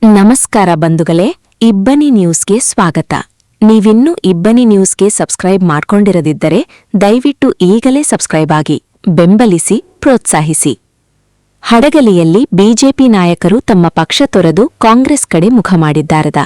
ನಮಸ್ಕಾರ ಬಂಧುಗಳೇ, ಇಬ್ಬನಿ ನ್ಯೂಸ್ಗೆ ಸ್ವಾಗತ. ನೀವಿನ್ನೂ ಇಬ್ಬನಿ ನ್ಯೂಸ್ಗೆ ಸಬ್ಸ್ಕ್ರೈಬ್ ಮಾಡ್ಕೊಂಡಿರದಿದ್ದರೆ ದಯವಿಟ್ಟು ಈಗಲೇ ಸಬ್ಸ್ಕ್ರೈಬ್ ಆಗಿ, ಬೆಂಬಲಿಸಿ, ಪ್ರೋತ್ಸಾಹಿಸಿ. ಹಡಗಲಿಯಲ್ಲಿ ಬಿಜೆಪಿ ನಾಯಕರು ತಮ್ಮ ಪಕ್ಷ ತೊರೆದು ಕಾಂಗ್ರೆಸ್ ಕಡೆ ಮುಖ ಮಾಡಿದ್ದಾರದ.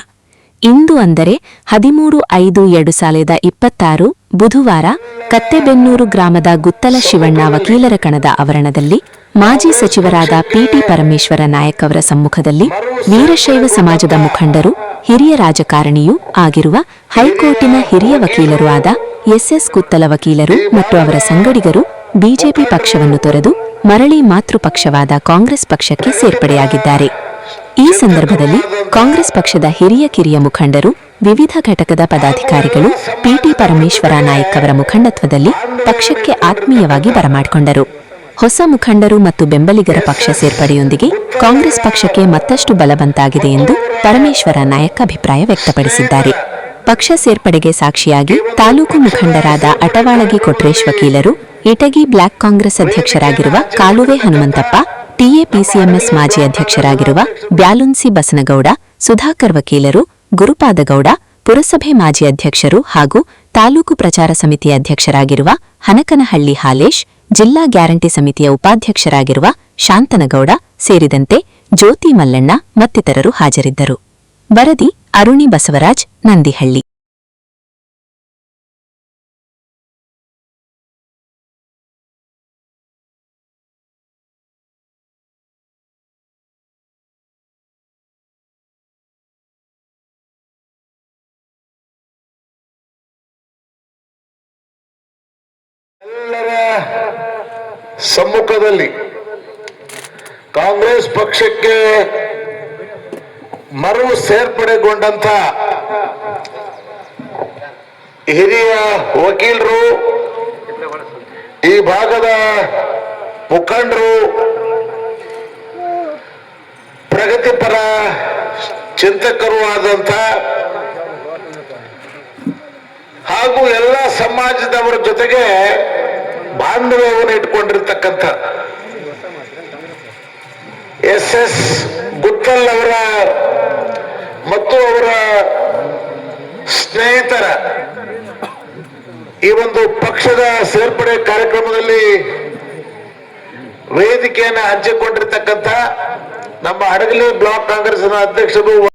ಇಂದು ಅಂದರೆ 13/5/2026 ಬುಧವಾರ ಕತ್ತೆಬೆನ್ನೂರು ಗ್ರಾಮದ ಗುತ್ತಲ ಶಿವಣ್ಣ ವಕೀಲರ ಕಣದ ಆವರಣದಲ್ಲಿ ಮಾಜಿ ಸಚಿವರಾದ ಪಿಟಿ ಪರಮೇಶ್ವರ ನಾಯಕ್ ಅವರ ಸಮ್ಮುಖದಲ್ಲಿ ವೀರಶೈವ ಸಮಾಜದ ಮುಖಂಡರು, ಹಿರಿಯ ರಾಜಕಾರಣಿಯೂ ಆಗಿರುವ ಹೈಕೋರ್ಟಿನ ಹಿರಿಯ ವಕೀಲರೂ ಆದ ಎಸ್ ಗುತ್ತಲ ವಕೀಲರು ಮತ್ತು ಅವರ ಸಂಗಡಿಗರು ಬಿಜೆಪಿ ಪಕ್ಷವನ್ನು ತೊರೆದು ಮರಳಿ ಮಾತೃಪಕ್ಷವಾದ ಕಾಂಗ್ರೆಸ್ ಪಕ್ಷಕ್ಕೆ ಸೇರ್ಪಡೆಯಾಗಿದ್ದಾರೆ. ಈ ಸಂದರ್ಭದಲ್ಲಿ ಕಾಂಗ್ರೆಸ್ ಪಕ್ಷದ ಹಿರಿಯ ಮುಖಂಡರು, ವಿವಿಧ ಘಟಕದ ಪದಾಧಿಕಾರಿಗಳು ಪಿಟಿ ಪರಮೇಶ್ವರ ನಾಯಕ್ ಅವರ ಮುಖಂಡತ್ವದಲ್ಲಿ ಪಕ್ಷಕ್ಕೆ ಆತ್ಮೀಯವಾಗಿ ಬರಮಾಡಿಕೊಂಡರು. ಹೊಸ ಮುಖಂಡರು ಮತ್ತು ಬೆಂಬಲಿಗರ ಪಕ್ಷ ಸೇರ್ಪಡೆಯೊಂದಿಗೆ ಕಾಂಗ್ರೆಸ್ ಪಕ್ಷಕ್ಕೆ ಮತ್ತಷ್ಟು ಬಲವಂತಾಗಿದೆ ಎಂದು ಪರಮೇಶ್ವರ ನಾಯಕ್ ಅಭಿಪ್ರಾಯ ವ್ಯಕ್ತಪಡಿಸಿದ್ದಾರೆ. ಪಕ್ಷ ಸೇರ್ಪಡೆಗೆ ಸಾಕ್ಷಿಯಾಗಿ ತಾಲೂಕು ಮುಖಂಡರಾದ ಅಟವಾಳಗಿ ಕೊಟ್ರೇಶ್ ವಕೀಲರು, ಇಟಗಿ ಬ್ಲಾಕ್ ಕಾಂಗ್ರೆಸ್ ಅಧ್ಯಕ್ಷರಾಗಿರುವ ಕಾಲುವೆ ಹನುಮಂತಪ್ಪ, ಟಿಎಪಿಸಿಎಂಎಸ್ ಮಾಜಿ ಅಧ್ಯಕ್ಷರಾಗಿರುವ ಬ್ಯಾಲುನ್ಸಿ ಬಸನಗೌಡ, ಸುಧಾಕರ್ ವಕೀಲರು, ಗುರುಪಾದಗೌಡ, ಪುರಸಭೆ ಮಾಜಿ ಅಧ್ಯಕ್ಷರು ಹಾಗೂ ತಾಲೂಕು ಪ್ರಚಾರ ಸಮಿತಿಯ ಅಧ್ಯಕ್ಷರಾಗಿರುವ ಹನಕನಹಳ್ಳಿ ಹಾಲೇಶ್, ಜಿಲ್ಲಾ ಗ್ಯಾರಂಟಿ ಸಮಿತಿಯ ಉಪಾಧ್ಯಕ್ಷರಾಗಿರುವ ಶಾಂತನಗೌಡ ಸೇರಿದಂತೆ ಜ್ಯೋತಿ ಮಲ್ಲಣ್ಣ ಮತ್ತಿತರರು ಹಾಜರಿದ್ದರು. ವರದಿ ಅರುಣಿ ಬಸವರಾಜ್, ನಂದಿಹಳ್ಳಿ. ಎಲ್ಲರ ಸಮ್ಮುಖದಲ್ಲಿ ಕಾಂಗ್ರೆಸ್ ಪಕ್ಷಕ್ಕೆ ಮರು ಸೇರ್ಪಡೆಗೊಂಡಂತ ಹಿರಿಯ ವಕೀಲರು, ಈ ಭಾಗದ ಮುಖಂಡರು, ಪ್ರಗತಿಪರ ಚಿಂತಕರು ಆದಂತ ಹಾಗೂ ಎಲ್ಲ ಸಮಾಜದವರ ಜೊತೆಗೆ ಬಾಂಧವ್ಯವನ್ನು ಇಟ್ಕೊಂಡಿರ್ತಕ್ಕಂಥ ಎಸ್ ಗುತ್ತಲ್ ಅವರ ಮತ್ತು ಅವರ ಸ್ನೇಹಿತರ ಈ ಒಂದು ಪಕ್ಷದ ಸೇರ್ಪಡೆ ಕಾರ್ಯಕ್ರಮದಲ್ಲಿ ವೇದಿಕೆಯನ್ನು ಹಂಚಿಕೊಂಡಿರ್ತಕ್ಕಂಥ ನಮ್ಮ ಹಡಗಲಿ ಬ್ಲಾಕ್ ಕಾಂಗ್ರೆಸ್ನ ಅಧ್ಯಕ್ಷರು